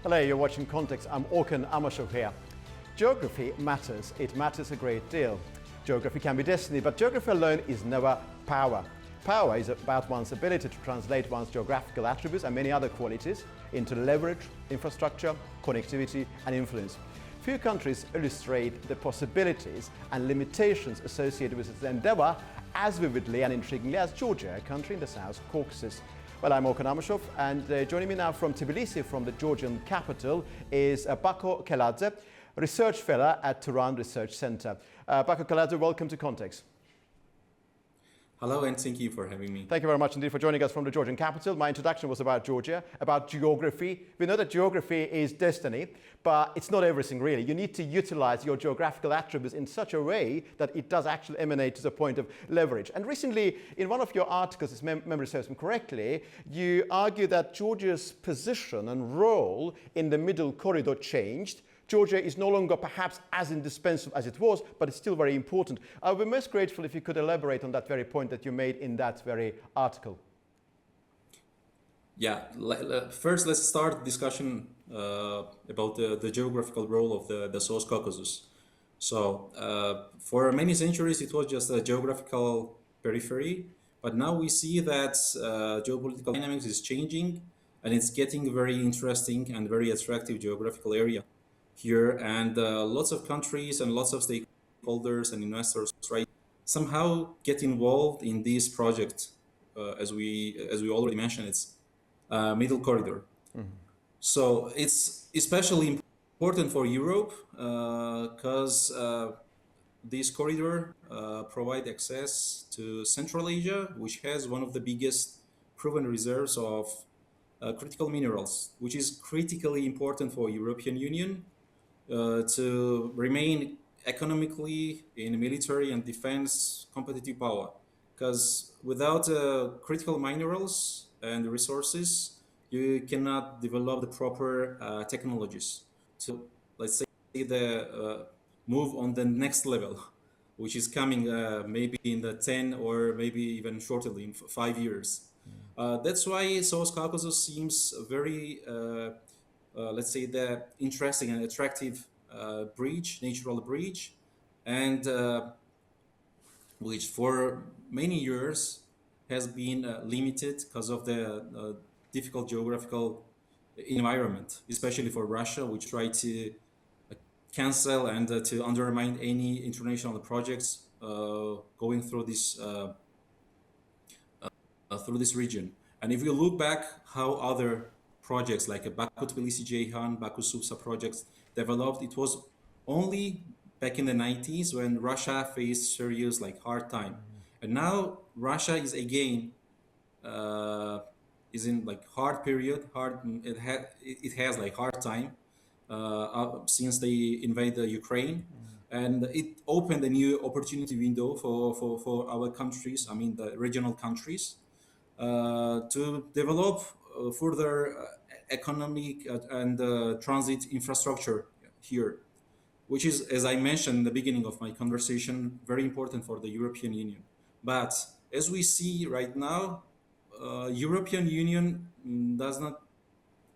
Hello, you're watching Context. I'm Orkan Amashov here. Geography matters. It matters a great deal. Geography can be destiny, but geography alone is never power. Power is about one's ability to translate one's geographical attributes and many other qualities into leverage, infrastructure, connectivity, and influence. Few countries illustrate the possibilities and limitations associated with this endeavor as vividly and intriguingly as Georgia, a country in the South Caucasus. Well, I'm Orkan Amashov, and joining me now from Tbilisi, from the Georgian capital, is Bako Keladze, research fellow at Turan Research Center. Bako Keladze, welcome to Context. Hello, and thank you for having me. Thank you very much indeed for joining us from the Georgian capital. My introduction was about Georgia, about geography. We know that geography is destiny, but it's not everything really. You need to utilize your geographical attributes in such a way that it does actually emanate to the point of leverage. And recently, in one of your articles, if memory serves me correctly, you argue that Georgia's position and role in the Middle Corridor changed. Georgia is no longer perhaps as indispensable as it was, but it's still very important. I would be most grateful if you could elaborate on that very point that you made in that very article. Yeah, first let's start discussion about the geographical role of the South Caucasus. So for many centuries it was just a geographical periphery, but now we see that geopolitical dynamics is changing and it's getting very interesting and very attractive geographical area here, and lots of countries and lots of stakeholders and investors somehow get involved in this project. As we already mentioned, it's Middle Corridor. Mm-hmm. So it's especially important for Europe because this corridor provide access to Central Asia, which has one of the biggest proven reserves of critical minerals, which is critically important for European Union to remain economically, in military and defense competitive power. Because without critical minerals and resources, you cannot develop the proper technologies to, let's say, the move on the next level, which is coming maybe in the 10 or maybe even shortly in 5 years. That's why South Caucasus seems very let's say the interesting and attractive natural bridge, and which for many years has been limited because of the difficult geographical environment, especially for Russia, which tried to cancel and to undermine any international projects going through this region. And if we look back how other projects like Baku-Tbilisi-Ceyhan, Baku-Supsa projects developed, it was only back in the 90s when Russia faced serious hard time. And now Russia is again is in hard period, it has hard time since they invaded Ukraine. And it opened a new opportunity window for our countries, I mean the regional countries, to develop further economic and transit infrastructure here, which is, as I mentioned in the beginning of my conversation, very important for the European Union. But as we see right now, European Union does not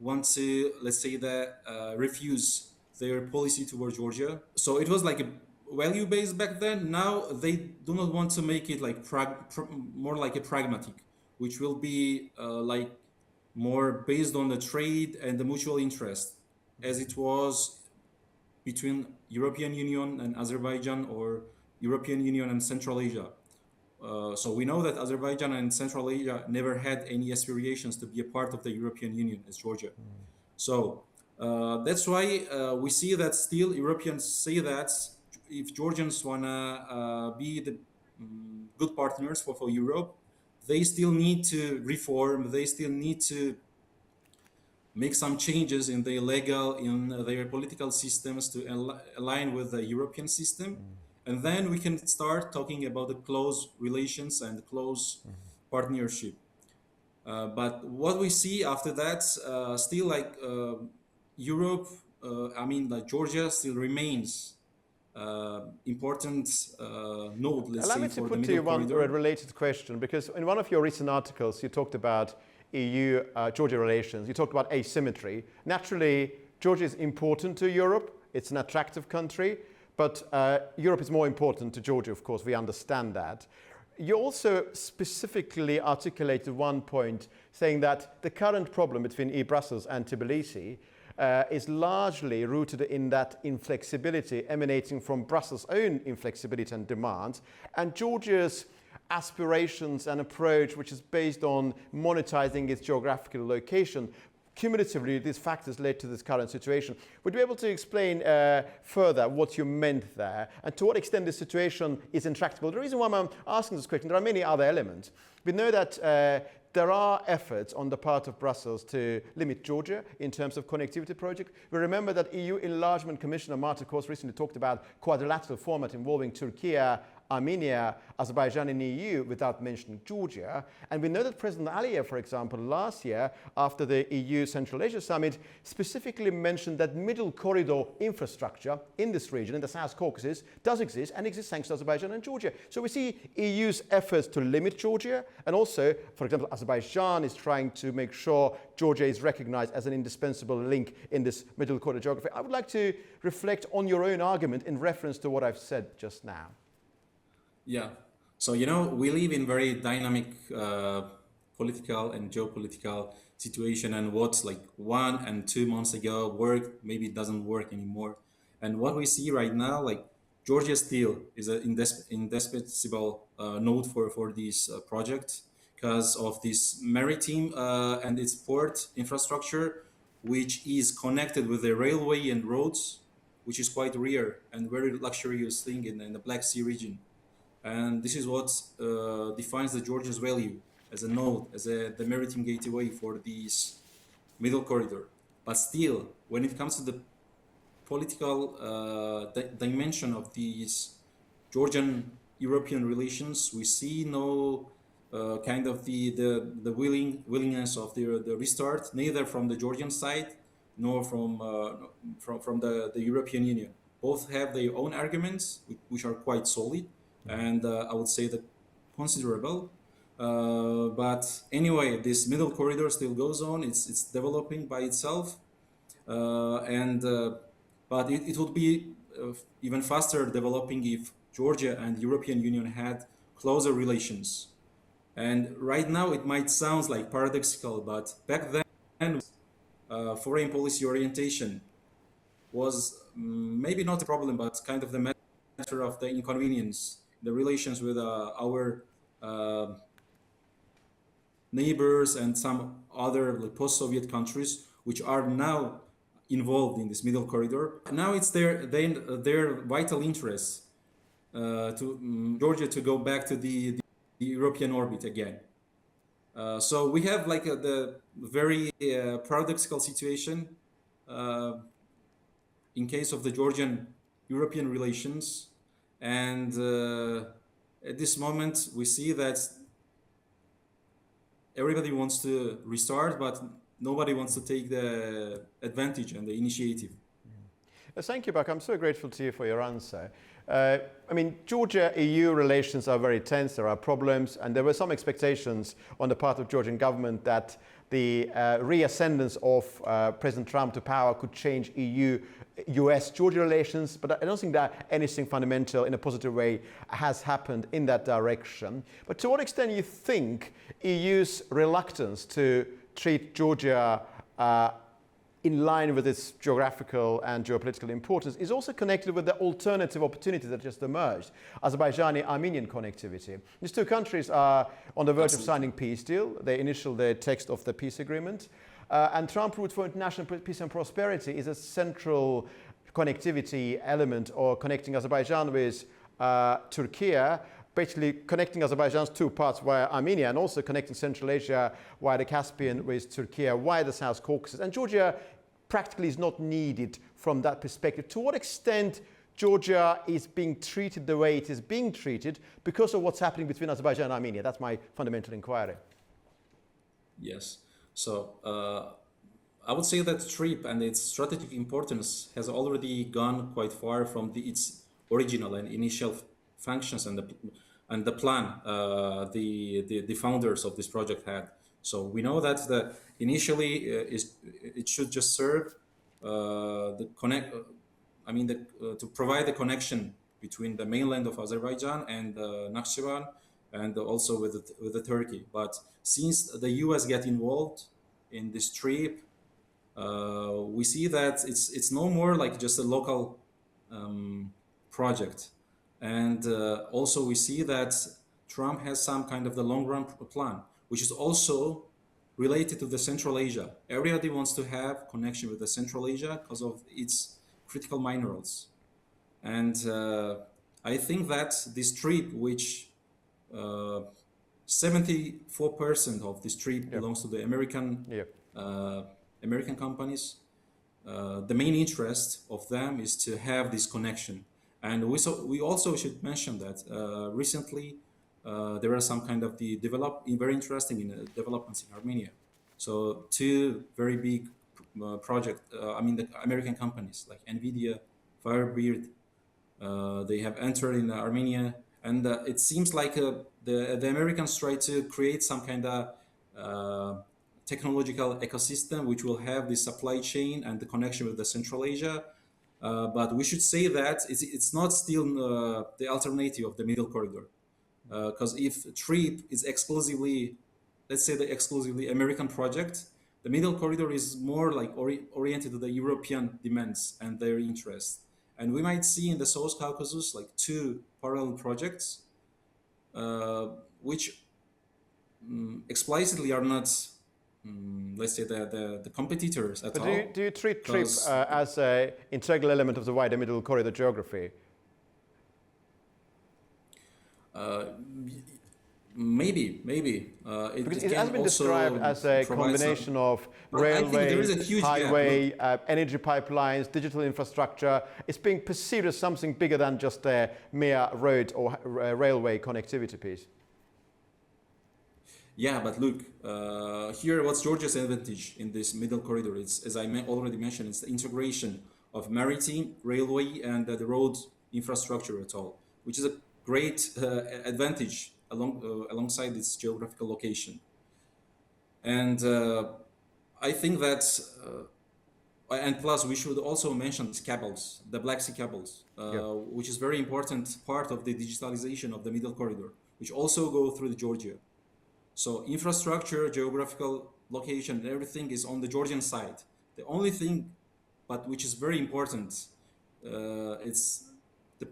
want to, let's say, refuse their policy towards Georgia. So it was like a value-based back then. Now they do not want to make it more like a pragmatic, which will be more based on the trade and the mutual interest, as it was between European Union and Azerbaijan or European Union and Central Asia. So we know that Azerbaijan and Central Asia never had any aspirations to be a part of the European Union as Georgia. So that's why we see that still Europeans say that if Georgians wanna be the good partners for Europe, they still need to reform, they still need to make some changes in their political systems to align with the European system. And then we can start talking about the close relations and close partnership. But what we see after that, still Europe, Georgia still remains important node, let's Allow say, me to for put the to you Middle one Corridor. related question, because in one of your recent articles you talked about EU-Georgia relations, you talked about asymmetry. Naturally, Georgia is important to Europe. It's an attractive country, but Europe is more important to Georgia, of course. We understand that. You also specifically articulated one point saying that the current problem between Brussels and Tbilisi is largely rooted in that inflexibility emanating from Brussels' own inflexibility and demands, and Georgia's aspirations and approach, which is based on monetizing its geographical location. Cumulatively, these factors led to this current situation. Would you be able to explain further what you meant there, and to what extent this situation is intractable? The reason why I'm asking this question, there are many other elements. We know that there are efforts on the part of Brussels to limit Georgia in terms of connectivity project. We remember that EU Enlargement Commissioner Marta Kos recently talked about quadrilateral format involving Turkey, Armenia, Azerbaijan and EU without mentioning Georgia. And we know that President Aliyev, for example, last year after the EU Central Asia Summit specifically mentioned that middle corridor infrastructure in this region, in the South Caucasus, does exist and exists thanks to Azerbaijan and Georgia. So we see EU's efforts to limit Georgia, and also, for example, Azerbaijan is trying to make sure Georgia is recognized as an indispensable link in this middle corridor geography. I would like to reflect on your own argument in reference to what I've said just now. Yeah. So, you know, we live in very dynamic political and geopolitical situation, and what's like 1 and 2 months ago worked, maybe it doesn't work anymore. And what we see right now, like Georgia still is an indispensable node for this project because of this maritime and its port infrastructure, which is connected with the railway and roads, which is quite rare and very luxurious thing in the Black Sea region. And this is what defines the Georgia's value as a node, as the maritime gateway for this middle corridor. But still, when it comes to the political dimension of these Georgian-European relations, we see no kind of the willingness of the restart, neither from the Georgian side nor from the European Union. Both have their own arguments, which are quite solid, and I would say that considerable. But anyway, this middle corridor still goes on. It's developing by itself, but it would be even faster developing if Georgia and the European Union had closer relations. And right now it might sound like paradoxical, but back then foreign policy orientation was maybe not a problem, but kind of the matter of the inconvenience, the relations with our neighbors and some other post-Soviet countries, which are now involved in this middle corridor. Now it's their vital interest to Georgia to go back to the European orbit again. So we have like the very paradoxical situation in case of the Georgian-European relations. And at this moment, we see that everybody wants to restart, but nobody wants to take the advantage and the initiative. Thank you, Bak. I'm so grateful to you for your answer. I mean, Georgia-EU relations are very tense. There are problems, and there were some expectations on the part of Georgian government that the reascendance of President Trump to power could change EU-US-Georgia relations, but I don't think that anything fundamental in a positive way has happened in that direction. But to what extent do you think EU's reluctance to treat Georgia in line with its geographical and geopolitical importance is also connected with the alternative opportunities that just emerged, Azerbaijani-Armenian connectivity? These two countries are on the verge of signing peace deal. They initialed the text of the peace agreement. And Trump Route for International Peace and Prosperity is a central connectivity element, or connecting Azerbaijan with Turkey, basically connecting Azerbaijan's two parts via Armenia, and also connecting Central Asia via the Caspian with Turkey via the South Caucasus. And Georgia practically is not needed from that perspective. To what extent Georgia is being treated the way it is being treated because of what's happening between Azerbaijan and Armenia? That's my fundamental inquiry. Yes. So I would say that TRIPP and its strategic importance has already gone quite far from its original and initial functions and the plan the founders of this project had. So we know that initially it should just serve the connect. To provide the connection between the mainland of Azerbaijan and Nakhchivan, and also with the Turkey. But since the U.S. get involved in this trip, we see that it's no more like just a local project, and also we see that Trump has some kind of the long run plan, which is also related to the Central Asia. Everybody wants to have connection with the Central Asia because of its critical minerals, and I think that this trip, which 74% of this trip Yeah. belongs to the American Yeah. American companies. The main interest of them is to have this connection. And we also should mention that recently there are some kind of very interesting developments in Armenia. So two very big the American companies like NVIDIA, Firebird, they have entered in Armenia, and it seems like the Americans try to create some kind of technological ecosystem which will have the supply chain and the connection with the Central Asia. But we should say that it's not still the alternative of the Middle Corridor, because if TRIPP is exclusively, let's say, the exclusively American project, the Middle Corridor is more like oriented to the European demands and their interests. And we might see in the South Caucasus like two parallel projects, which explicitly are not, let's say, the competitors at But all. do you treat TRIPP Because as an integral element of the wider Middle Corridor geography? maybe Because it it has can been also described as a provide combination of But I think there railway, is a huge gap. highway, energy pipelines, digital infrastructure. It's being perceived as something bigger than just a mere road or railway connectivity piece. Yeah, but look, here what's Georgia's advantage in this middle corridor? It's, as I already mentioned, it's the integration of maritime, railway, and the road infrastructure at all, which is a great advantage alongside its geographical location. And I think that, and plus we should also mention these cables, the Black Sea cables, which is very important part of the digitalization of the middle corridor, which also go through the Georgia. So infrastructure, geographical location, everything is on the Georgian side. The only thing, but which is very important, it's the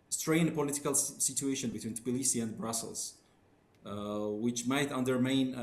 strained political situation between Tbilisi and Brussels, which might undermine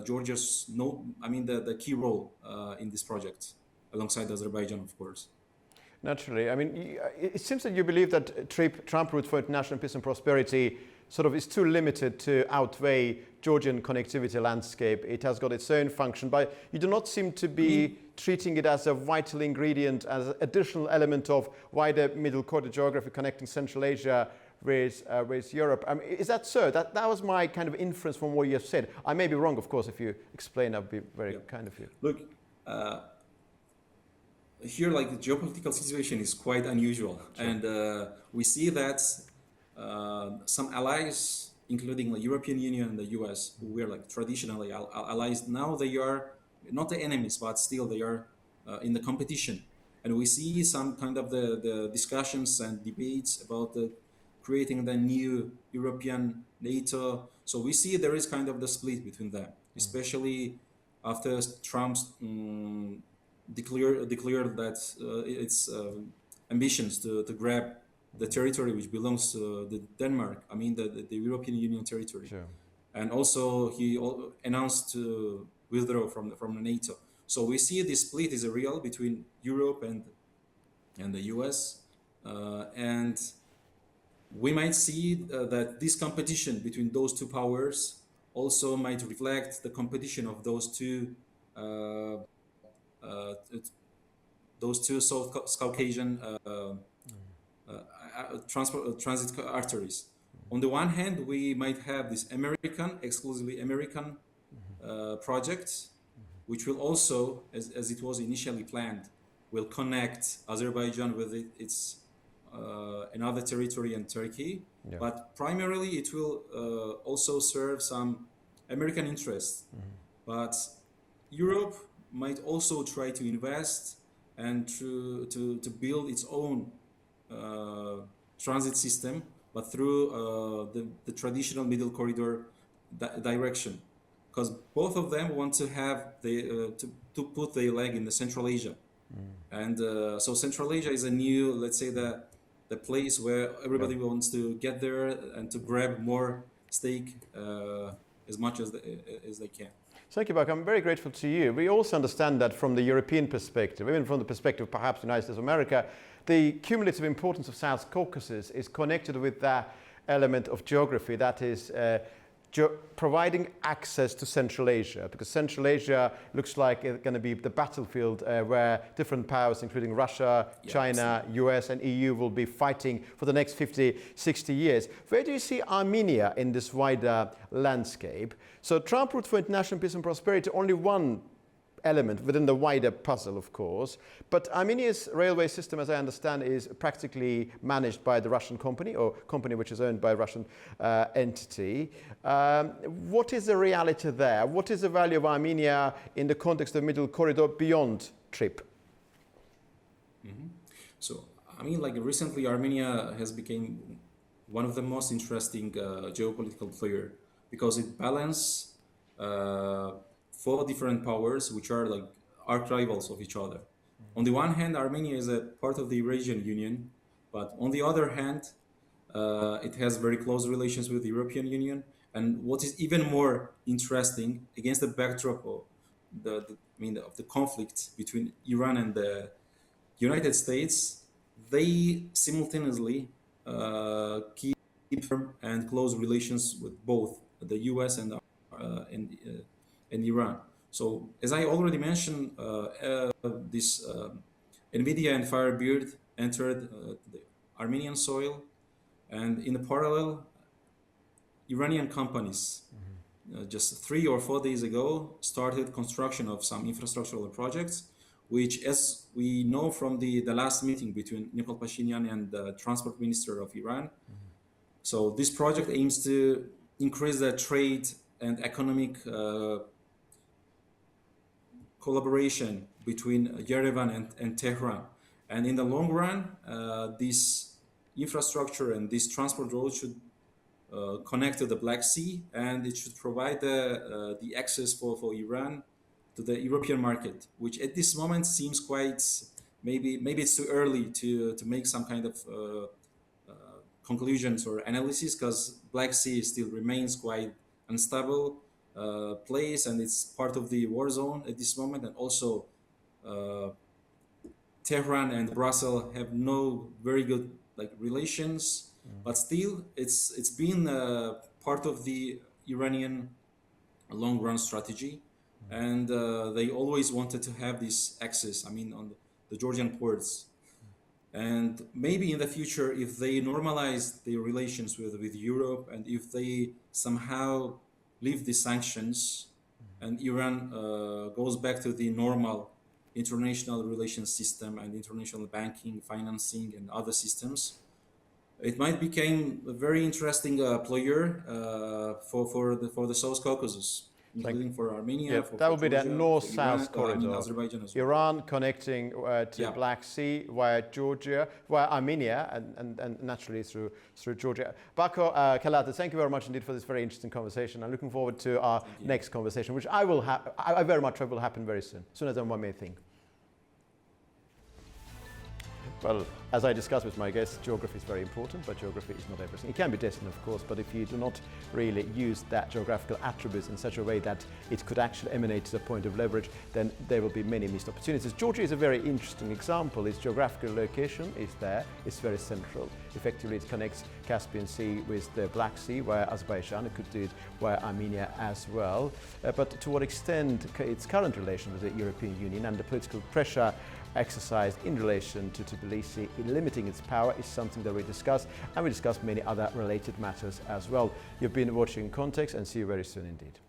Georgia's the key role in this project, alongside Azerbaijan, of course. Naturally. I mean, it seems that you believe that Trump route for international peace and prosperity sort of is too limited to outweigh Georgian connectivity landscape. It has got its own function, but you do not seem to be treating it as a vital ingredient, as an additional element of wider middle corridor geography connecting Central Asia with Europe. I mean, is that so? That was my kind of inference from what you have said. I may be wrong, of course. If you explain, that would be very kind of you. Look, here, like, the geopolitical situation is quite unusual, and we see that some allies, including the European Union and the US, who were like traditionally allies, now they are not the enemies, but still they are in the competition. And we see some kind of the discussions and debates about creating the new European NATO. So we see there is kind of the split between them, especially after Trump's declared that its ambitions to grab the territory which belongs to Denmark, the European Union territory. Sure. And also he announced to withdraw from the NATO. So we see this split is real between Europe and the US. And we might see that this competition between those two powers also might reflect the competition of those two South Caucasian transit arteries. On the one hand, we might have this exclusively American project, which will also, as it was initially planned, will connect Azerbaijan with its another territory in Turkey. Yeah. But primarily, it will also serve some American interests. but Europe might also try to invest and to build its own transit system, but through the traditional middle corridor direction, because both of them want to have to put their leg in the Central Asia. And so Central Asia is a new, let's say, the place where everybody wants to get there and to grab more stake as much as they can. Thank you, Bak. I'm very grateful to you. We also understand that from the European perspective, even from the perspective perhaps the United States of America, the cumulative importance of South Caucasus is connected with that element of geography, that is providing access to Central Asia, because Central Asia looks like it's going to be the battlefield where different powers, including Russia, China, US and EU, will be fighting for the next 50, 60 years. Where do you see Armenia in this wider landscape? So Trump Route for International Peace and Prosperity, only one element within the wider puzzle, of course. But Armenia's railway system, as I understand, is practically managed by the Russian company, or company which is owned by a Russian entity. What is the reality there? What is the value of Armenia in the context of Middle Corridor beyond TRIPP? So, I mean, like recently, Armenia has become one of the most interesting geopolitical player, because it balances four different powers which are like arch rivals of each other. On the one hand, Armenia is a part of the Eurasian Union, but on the other hand, it has very close relations with the European Union. And what is even more interesting, against the backdrop of the conflict between Iran and the United States, they simultaneously keep firm and close relations with both the US and Iran. So, as I already mentioned, this NVIDIA and Firebird entered the Armenian soil, and in the parallel, Iranian companies just 3 or 4 days ago started construction of some infrastructural projects, which, as we know from the last meeting between Nikol Pashinyan and the Transport Minister of Iran, so this project aims to increase the trade and economic collaboration between Yerevan and Tehran. And in the long run, this infrastructure and this transport road should connect to the Black Sea, and it should provide the access for Iran to the European market, which at this moment seems quite, maybe it's too early to make some kind of conclusions or analysis, because Black Sea still remains quite unstable place, and it's part of the war zone at this moment. And also Tehran and Brussels have no very good relations, but still it's been part of the Iranian long run strategy, and they always wanted to have this access, I mean, on the Georgian ports. And maybe in the future, if they normalize their relations with Europe, and if they somehow lift the sanctions, and Iran goes back to the normal international relations system and international banking, financing, and other systems, it might become a very interesting player for the South Caucasus, including for Armenia. Yeah, that would be that north-south corridor. Azerbaijan as well. Iran connecting to Black Sea via Georgia, via Armenia, and naturally through Georgia. Bako Kalata, thank you very much indeed for this very interesting conversation. I'm looking forward to our next conversation, which I very much hope will happen very soon, sooner than one may think. Well, as I discussed with my guests, geography is very important, but geography is not everything. It can be destined, of course, but if you do not really use that geographical attributes in such a way that it could actually emanate to the point of leverage, then there will be many missed opportunities. Georgia is a very interesting example. Its geographical location is there. It's very central. Effectively, it connects Caspian Sea with the Black Sea via Azerbaijan. It could do it via Armenia as well. But to what extent its current relation with the European Union and the political pressure exercised in relation to Tbilisi in limiting its power is something that we discuss, and we discuss many other related matters as well. You've been watching Context, and see you very soon indeed.